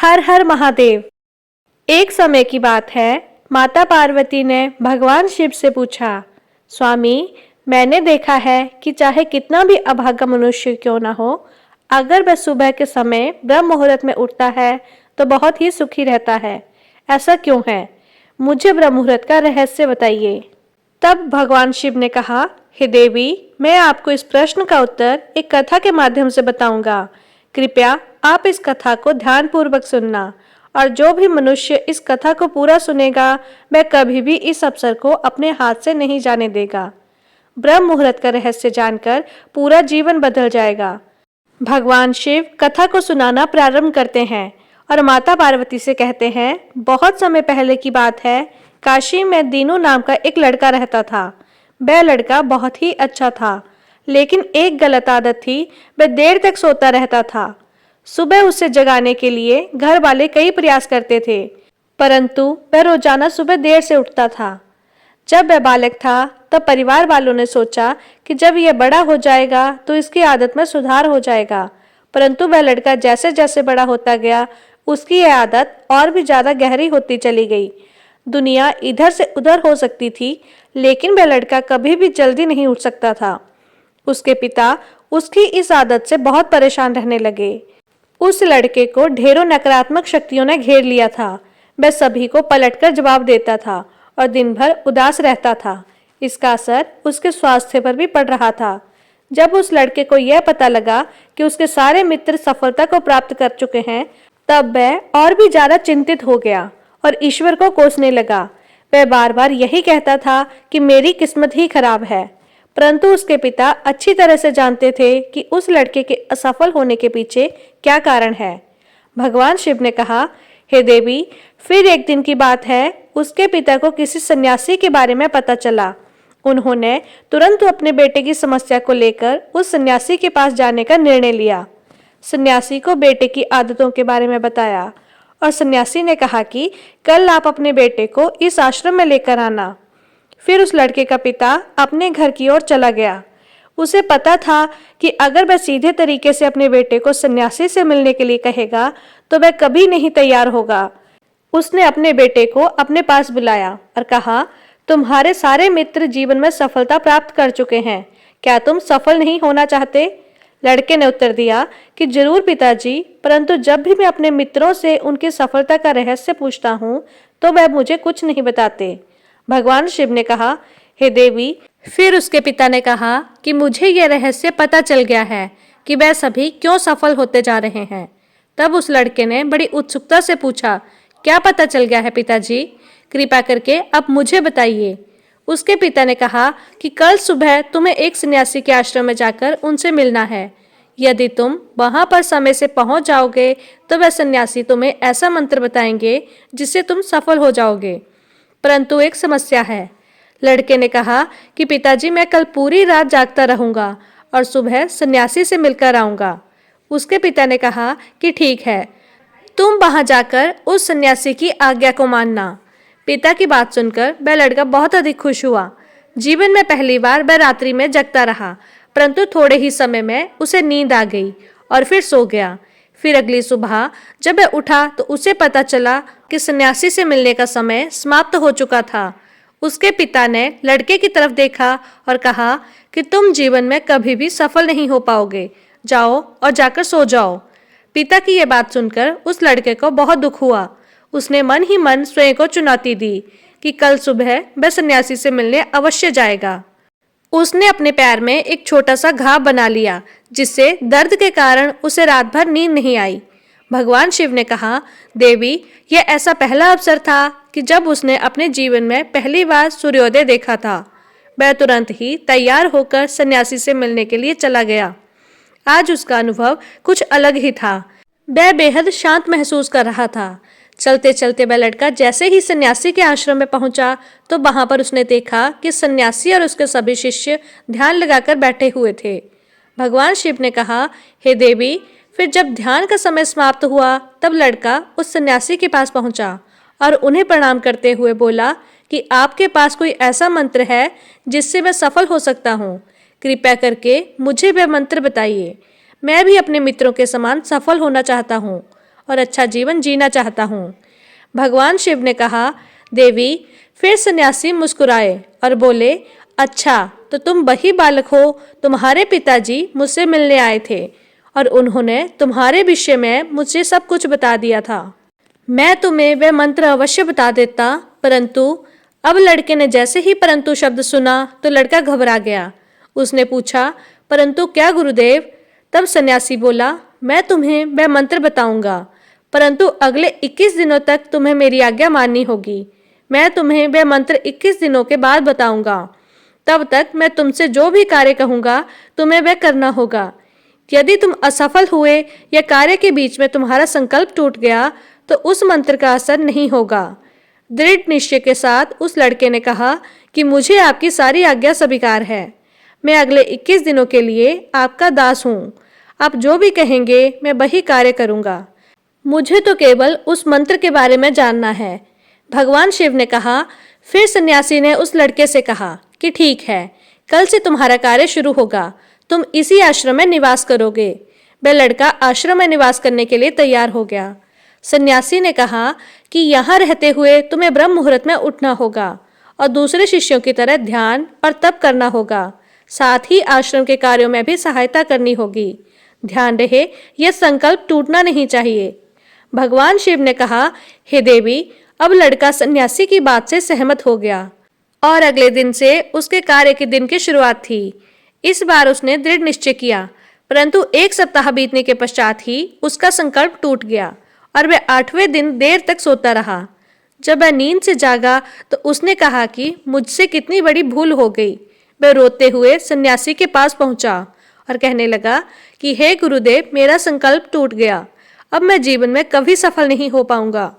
हर हर महादेव। एक समय की बात है, माता पार्वती ने भगवान शिव से पूछा, स्वामी, मैंने देखा है कि चाहे कितना भी अभागा मनुष्य क्यों ना हो, अगर वह सुबह के समय ब्रह्म मुहूर्त में उठता है तो बहुत ही सुखी रहता है। ऐसा क्यों है? मुझे ब्रह्म मुहूर्त का रहस्य बताइए। तब भगवान शिव ने कहा, हे देवी, मैं आपको इस प्रश्न का उत्तर एक कथा के माध्यम से बताऊंगा। कृपया आप इस कथा को ध्यानपूर्वक सुनना, और जो भी मनुष्य इस कथा को पूरा सुनेगा वह कभी भी इस अवसर को अपने हाथ से नहीं जाने देगा। ब्रह्म मुहूर्त का रहस्य जानकर पूरा जीवन बदल जाएगा। भगवान शिव कथा को सुनाना प्रारंभ करते हैं और माता पार्वती से कहते हैं, बहुत समय पहले की बात है, काशी में दीनू नाम का एक लड़का रहता था। वह लड़का बहुत ही अच्छा था, लेकिन एक गलत आदत थी, वह देर तक सोता रहता था। सुबह उसे जगाने के लिए घर वाले कई प्रयास करते थे, परंतु वह रोजाना सुबह देर से उठता था। जब वह बालक था तब परिवार वालों ने सोचा कि जब यह बड़ा हो जाएगा तो इसकी आदत में सुधार हो जाएगा, परंतु वह लड़का जैसे जैसे बड़ा होता गया उसकी यह आदत और भी ज्यादा गहरी होती चली गई। दुनिया इधर से उधर हो सकती थी, लेकिन वह लड़का कभी भी जल्दी नहीं उठ सकता था। उसके पिता उसकी इस आदत से बहुत परेशान रहने लगे। उस लड़के को ढेरों नकारात्मक शक्तियों ने घेर लिया था। वह सभी को पलटकर जवाब देता था और दिन भर उदास रहता था। इसका असर उसके स्वास्थ्य पर भी पड़ रहा था। जब उस लड़के को यह पता लगा कि उसके सारे मित्र सफलता को प्राप्त कर चुके हैं, तब वह और भी ज्यादा चिंतित हो गया और ईश्वर को कोसने लगा। वह बार बार यही कहता था कि मेरी किस्मत ही खराब है, परंतु उसके पिता अच्छी तरह से जानते थे कि उस लड़के के असफल होने के पीछे क्या कारण है। भगवान शिव ने कहा, हे देवी, फिर एक दिन की बात है, उसके पिता को किसी सन्यासी के बारे में पता चला। उन्होंने तुरंत अपने बेटे की समस्या को लेकर उस सन्यासी के पास जाने का निर्णय लिया। सन्यासी को बेटे की आदतों के बारे में बताया और सन्यासी ने कहा कि कल आप अपने बेटे को इस आश्रम में लेकर आना। फिर उस लड़के का पिता अपने घर की ओर चला गया। उसे पता था कि अगर वह सीधे तरीके से अपने बेटे को सन्यासी से मिलने के लिए कहेगा तो वह कभी नहीं तैयार होगा। उसने अपने बेटे को अपने पास बुलाया और कहा, तुम्हारे सारे मित्र जीवन में सफलता प्राप्त कर चुके हैं, क्या तुम सफल नहीं होना चाहते? लड़के ने उत्तर दिया कि जरूर पिताजी, परंतु जब भी मैं अपने मित्रों से उनकी सफलता का रहस्य पूछता हूँ तो वह मुझे कुछ नहीं बताते। भगवान शिव ने कहा, हे देवी, फिर उसके पिता ने कहा कि मुझे यह रहस्य पता चल गया है कि वह सभी क्यों सफल होते जा रहे हैं। तब उस लड़के ने बड़ी उत्सुकता से पूछा, क्या पता चल गया है पिताजी? कृपा करके अब मुझे बताइए। उसके पिता ने कहा कि कल सुबह तुम्हें एक सन्यासी के आश्रम में जाकर उनसे मिलना है। यदि तुम वहां पर समय से पहुंच जाओगे तो वह सन्यासी तुम्हें ऐसा मंत्र बताएंगे जिससे तुम सफल हो जाओगे, परंतु एक समस्या है। लड़के ने कहा कि पिताजी, मैं कल पूरी रात जागता रहूंगा और सुबह सन्यासी से मिलकर आऊंगा। उसके पिता ने कहा कि ठीक है, तुम वहां जाकर उस सन्यासी की आज्ञा को मानना। पिता की बात सुनकर वह लड़का बहुत अधिक खुश हुआ। जीवन में पहली बार वह रात्रि में जगता रहा, परंतु थोड़े ही समय में उसे नींद आ गई और फिर सो गया। फिर अगली सुबह जब वह उठा तो उसे पता चला कि सन्यासी से मिलने का समय समाप्त हो चुका था। उसके पिता ने लड़के की तरफ देखा और कहा कि तुम जीवन में कभी भी सफल नहीं हो पाओगे, जाओ और जाकर सो जाओ। पिता की यह बात सुनकर उस लड़के को बहुत दुख हुआ। उसने मन ही मन स्वयं को चुनौती दी कि कल सुबह वह सन्यासी से मिलने अवश्य जाएगा। उसने अपने पैर में एक छोटा सा घाव बना लिया, जिससे दर्द के कारण उसे रात भर नींद नहीं आई। भगवान शिव ने कहा, देवी, यह ऐसा पहला अवसर था कि जब उसने अपने जीवन में पहली बार सूर्योदय देखा था। वह तुरंत ही तैयार होकर सन्यासी से मिलने के लिए चला गया। आज उसका अनुभव कुछ अलग ही था। वह बेहद शांत महसूस कर रहा था। चलते चलते वह लड़का जैसे ही सन्यासी के आश्रम में पहुंचा तो वहां पर उसने देखा कि सन्यासी और उसके सभी शिष्य ध्यान लगाकर बैठे हुए थे। भगवान शिव ने कहा, हे देवी, फिर जब ध्यान का समय समाप्त हुआ तब लड़का उस सन्यासी के पास पहुंचा और उन्हें प्रणाम करते हुए बोला कि आपके पास कोई ऐसा मंत्र है जिससे मैं सफल हो सकता हूँ? कृपया करके मुझे वह मंत्र बताइए। मैं भी अपने मित्रों के समान सफल होना चाहता हूँ और अच्छा जीवन जीना चाहता हूँ। भगवान शिव ने कहा, देवी। फिर सन्यासी मुस्कुराए और बोले, अच्छा, तो तुम वही बालक हो। तुम्हारे पिताजी मुझसे मिलने आए थे और उन्होंने तुम्हारे विषय में मुझे सब कुछ बता दिया था। मैं तुम्हें वह मंत्र अवश्य बता देता, परंतु अब लड़के ने जैसे ही परंतु शब्द सुना तो लड़का घबरा गया। उसने पूछा, परंतु क्या गुरुदेव? तब सन्यासी बोला, मैं तुम्हें वह मंत्र बताऊंगा, परंतु अगले 21 दिनों तक तुम्हें मेरी आज्ञा माननी होगी। मैं तुम्हें वह मंत्र 21 दिनों के बाद बताऊंगा। तब तक मैं तुमसे जो भी कार्य कहूंगा तुम्हें वह करना होगा। यदि तुम असफल हुए या कार्य के बीच में तुम्हारा संकल्प टूट गया तो उस मंत्र का असर नहीं होगा। दृढ़ निश्चय के साथ उस लड़के ने कहा कि मुझे आपकी सारी आज्ञा स्वीकार है। मैं अगले 21 दिनों के लिए आपका दास हूँ। आप जो भी कहेंगे मैं वही कार्य करूँगा। मुझे तो केवल उस मंत्र के बारे में जानना है। भगवान शिव ने कहा। फिर सन्यासी ने उस लड़के से कहा कि ठीक है, कल से तुम्हारा कार्य शुरू होगा। तुम इसी आश्रम में निवास करोगे। वह लड़का आश्रम में निवास करने के लिए तैयार हो गया। सन्यासी ने कहा कि यहाँ रहते हुए तुम्हें ब्रह्म मुहूर्त में उठना होगा और दूसरे शिष्यों की तरह ध्यान और तप करना होगा। साथ ही आश्रम के कार्यों में भी सहायता करनी होगी। ध्यान रहे, यह संकल्प टूटना नहीं चाहिए। भगवान शिव ने कहा, हे देवी। अब लड़का सन्यासी की बात से सहमत हो गया और अगले दिन से उसके कार्य के दिन की शुरुआत थी। इस बार उसने दृढ़ निश्चय किया, परंतु 1 सप्ताह बीतने के पश्चात ही उसका संकल्प टूट गया और वह 8वें दिन देर तक सोता रहा। जब वह नींद से जागा तो उसने कहा कि मुझसे कितनी बड़ी भूल हो गई। वह रोते हुए सन्यासी के पास पहुंचा और कहने लगा कि हे गुरुदेव, मेरा संकल्प टूट गया। अब मैं जीवन में कभी सफल नहीं हो पाऊंगा।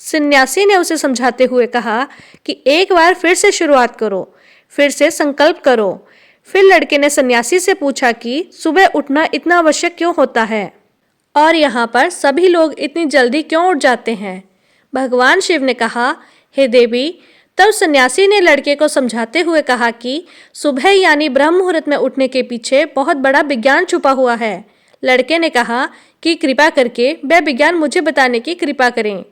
सन्यासी ने उसे समझाते हुए कहा कि एक बार फिर से शुरुआत करो, फिर से संकल्प करो। फिर लड़के ने सन्यासी से पूछा कि सुबह उठना इतना आवश्यक क्यों होता है और यहाँ पर सभी लोग इतनी जल्दी क्यों उठ जाते हैं। भगवान शिव ने कहा, हे देवी। तब सन्यासी ने लड़के को समझाते हुए कहा कि सुबह यानी ब्रह्म मुहूर्त में उठने के पीछे बहुत बड़ा विज्ञान छुपा हुआ है। लड़के ने कहा कि कृपा करके वह विज्ञान मुझे बताने की कृपा करें।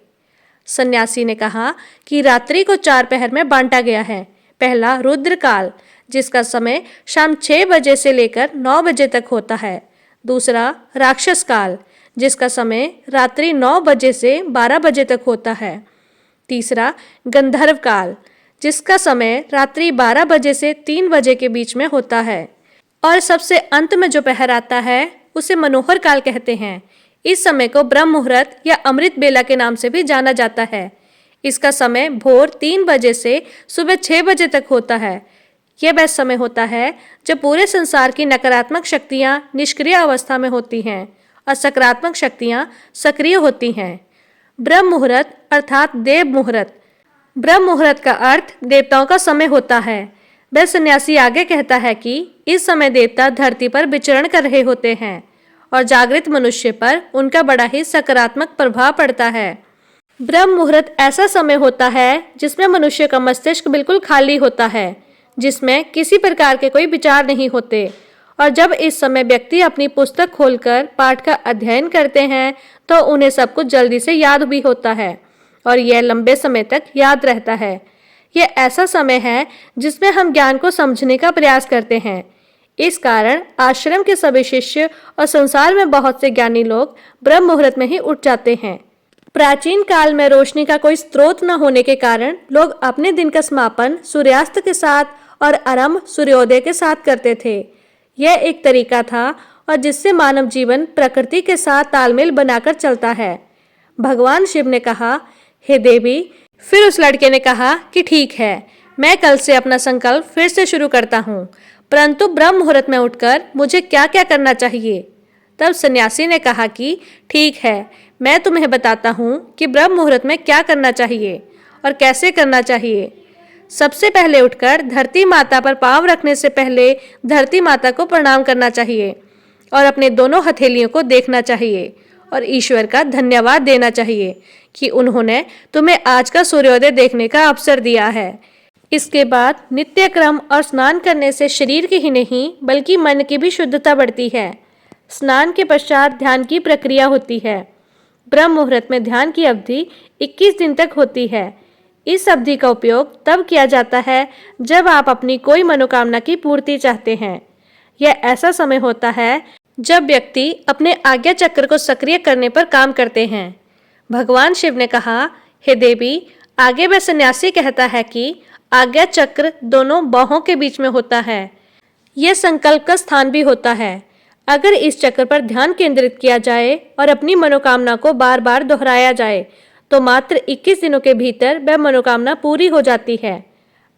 सन्यासी ने कहा कि रात्रि को 4 पहर में बांटा गया है। पहला रुद्र काल, जिसका समय शाम 6 बजे से लेकर 9 बजे तक होता है। दूसरा राक्षस काल, जिसका समय रात्रि 9 बजे से 12 बजे तक होता है। तीसरा गंधर्व काल, जिसका समय रात्रि 12 बजे से 3 बजे के बीच में होता है। और सबसे अंत में जो पहर आता है उसे मनोहर काल कहते हैं। इस समय को ब्रह्म मुहूर्त या अमृत बेला के नाम से भी जाना जाता है। इसका समय भोर 3 बजे से सुबह 6 बजे तक होता है। यह वह समय होता है जब पूरे संसार की नकारात्मक शक्तियाँ निष्क्रिय अवस्था में होती हैं और सकारात्मक शक्तियाँ सक्रिय होती हैं। ब्रह्म मुहूर्त अर्थात देव मुहूर्त। ब्रह्म मुहूर्त का अर्थ देवताओं का समय होता है। वह सन्यासी आगे कहता है कि इस समय देवता धरती पर विचरण कर रहे होते हैं और जागृत मनुष्य पर उनका बड़ा ही सकारात्मक प्रभाव पड़ता है। ब्रह्म मुहूर्त ऐसा समय होता है जिसमें मनुष्य का मस्तिष्क बिल्कुल खाली होता है, जिसमें किसी प्रकार के कोई विचार नहीं होते। और जब इस समय व्यक्ति अपनी पुस्तक खोलकर पाठ का अध्ययन करते हैं तो उन्हें सब कुछ जल्दी से याद भी होता है और यह लंबे समय तक याद रहता है। यह ऐसा समय है जिसमें हम ज्ञान को समझने का प्रयास करते हैं। इस कारण आश्रम के सभी शिष्य और संसार में बहुत से ज्ञानी लोग ब्रह्म मुहूर्त में ही उठ जाते हैं। प्राचीन काल में रोशनी का कोई स्रोत न होने के कारण लोग अपने दिन का समापन सूर्यास्त के साथ और आरंभ सूर्योदय के साथ करते थे। यह एक तरीका था और जिससे मानव जीवन प्रकृति के साथ तालमेल बनाकर चलता है। भगवान शिव ने कहा, हे देवी। फिर उस लड़के ने कहा कि ठीक है, मैं कल से अपना संकल्प फिर से शुरू करता हूँ, परंतु ब्रह्म मुहूर्त में उठकर मुझे क्या क्या करना चाहिए। तब सन्यासी ने कहा कि ठीक है, मैं तुम्हें बताता हूँ कि ब्रह्म मुहूर्त में क्या करना चाहिए और कैसे करना चाहिए। सबसे पहले उठकर धरती माता पर पांव रखने से पहले धरती माता को प्रणाम करना चाहिए और अपने दोनों हथेलियों को देखना चाहिए और ईश्वर का धन्यवाद देना चाहिए कि उन्होंने तुम्हें आज का सूर्योदय देखने का अवसर दिया है। इसके बाद नित्य क्रम और स्नान करने से शरीर की ही नहीं बल्कि मन की भी शुद्धता बढ़ती है। स्नान के पश्चात ध्यान की प्रक्रिया होती है। ब्रह्म मुहूर्त में ध्यान की अवधि 21 दिन तक होती है। इस अवधि का उपयोग तब किया जाता है जब आप अपनी कोई मनोकामना की पूर्ति चाहते हैं। यह ऐसा समय होता है जब व्यक्ति अपने आज्ञा चक्र को सक्रिय करने पर काम करते हैं। भगवान शिव ने कहा, हे देवी, आगे वह सन्यासी कहता है कि आज्ञा चक्र दोनों बाहों के बीच में होता है। यह संकल्प का स्थान भी होता है। अगर इस चक्र पर ध्यान केंद्रित किया जाए और अपनी मनोकामना को बार बार दोहराया जाए तो मात्र 21 दिनों के भीतर वह मनोकामना पूरी हो जाती है।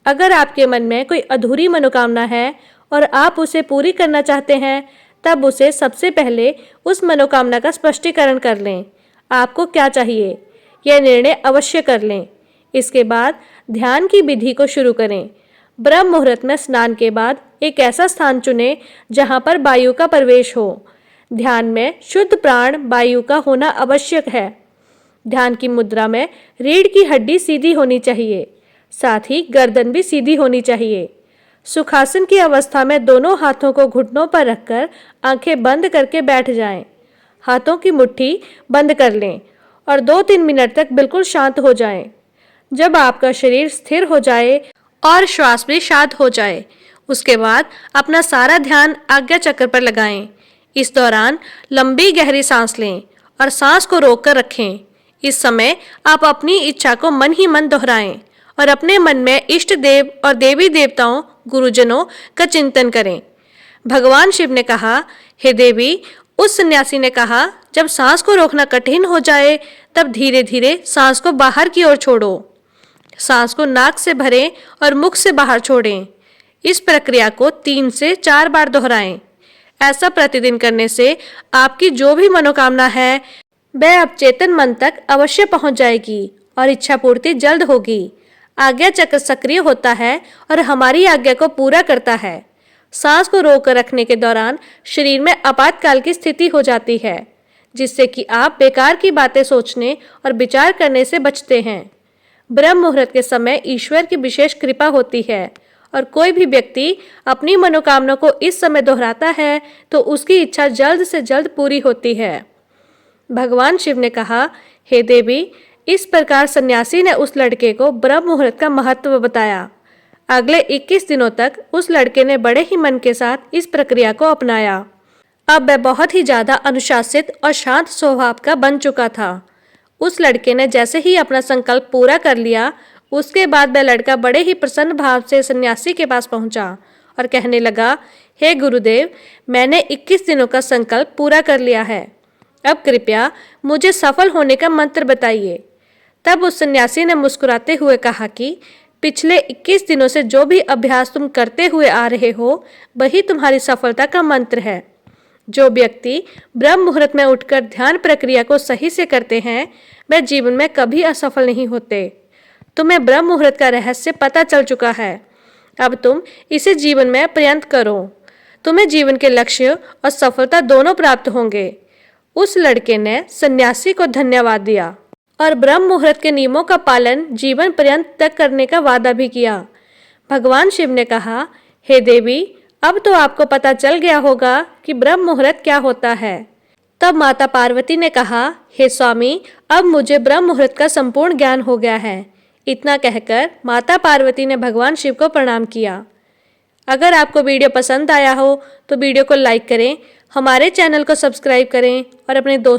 अगर आपके मन में कोई अधूरी मनोकामना है और आप उसे पूरी करना चाहते हैं, तब उसे सबसे पहले उस मनोकामना का स्पष्टीकरण कर लें। आपको क्या चाहिए, यह निर्णय अवश्य कर लें। इसके बाद ध्यान की विधि को शुरू करें। ब्रह्म मुहूर्त में स्नान के बाद एक ऐसा स्थान चुनें जहां पर वायु का प्रवेश हो। ध्यान में शुद्ध प्राण वायु का होना आवश्यक है। ध्यान की मुद्रा में रीढ़ की हड्डी सीधी होनी चाहिए, साथ ही गर्दन भी सीधी होनी चाहिए। सुखासन की अवस्था में दोनों हाथों को घुटनों पर रखकर आंखें बंद करके बैठ जाएं। हाथों की मुट्ठी बंद कर लें और 2-3 मिनट तक बिल्कुल शांत हो जाएं। जब आपका शरीर स्थिर हो जाए और श्वास भी शांत हो जाए, उसके बाद अपना सारा ध्यान आज्ञा चक्र पर लगाएं। इस दौरान लंबी गहरी सांस लें और सांस को रोक कर रखें। इस समय आप अपनी इच्छा को मन ही मन दोहराएं और अपने मन में इष्ट देव और देवी देवताओं, गुरुजनों का चिंतन करें। भगवान शिव ने कहा, हे देवी, उस सन्यासी ने कहा, जब सांस को रोकना कठिन हो जाए तब धीरे धीरे सांस को बाहर की ओर छोड़ो। सांस को नाक से भरें और मुख से बाहर छोड़ें। इस प्रक्रिया को 3 से 4 बार दोहराएं। ऐसा प्रतिदिन करने से आपकी जो भी मनोकामना है वह अवचेतन मन तक अवश्य पहुंच जाएगी और इच्छा पूर्ति जल्द होगी। आज्ञा चक्र सक्रिय होता है और हमारी आज्ञा को पूरा करता है। सांस को रोक कर रखने के दौरान शरीर में आपातकाल की स्थिति हो जाती है, जिससे कि आप बेकार की बातें सोचने और विचार करने से बचते हैं। ब्रह्म मुहूर्त के समय ईश्वर की विशेष कृपा होती है और कोई भी व्यक्ति अपनी मनोकामना को इस समय दोहराता है तो उसकी इच्छा जल्द से जल्द पूरी होती है। भगवान शिव ने कहा, हे देवी, इस प्रकार सन्यासी ने उस लड़के को ब्रह्म मुहूर्त का महत्व बताया। अगले 21 दिनों तक उस लड़के ने बड़े ही मन के साथ इस प्रक्रिया को अपनाया। अब वह बहुत ही ज्यादा अनुशासित और शांत स्वभाव का बन चुका था। उस लड़के ने जैसे ही अपना संकल्प पूरा कर लिया, उसके बाद वह लड़का बड़े ही प्रसन्न भाव से सन्यासी के पास पहुंचा और कहने लगा, हे गुरुदेव, मैंने 21 दिनों का संकल्प पूरा कर लिया है। अब कृपया मुझे सफल होने का मंत्र बताइए। तब उस सन्यासी ने मुस्कुराते हुए कहा कि पिछले 21 दिनों से जो भी अभ्यास तुम करते हुए आ रहे हो, वही तुम्हारी सफलता का मंत्र है। जो व्यक्ति ब्रह्म मुहूर्त में उठकर ध्यान प्रक्रिया को सही से करते हैं, वह जीवन में कभी असफल नहीं होते। तुम्हें ब्रह्म मुहूर्त का रहस्य पता चल चुका है। अब तुम इसे जीवन में प्रयत्न करो। तुम्हें जीवन के लक्ष्य और सफलता दोनों प्राप्त होंगे। उस लड़के ने सन्यासी को धन्यवाद दिया और ब्रह्म मुहूर्त के नियमों का पालन जीवन पर्यंत तक करने का वादा भी किया। भगवान शिव ने कहा, हे देवी, अब तो आपको पता चल गया होगा कि ब्रह्म मुहूर्त क्या होता है। तब माता पार्वती ने कहा, हे स्वामी, अब मुझे ब्रह्म मुहूर्त का संपूर्ण ज्ञान हो गया है। इतना कहकर माता पार्वती ने भगवान शिव को प्रणाम किया। अगर आपको वीडियो पसंद आया हो तो वीडियो को लाइक करें, हमारे चैनल को सब्सक्राइब करें और अपने दोस्तों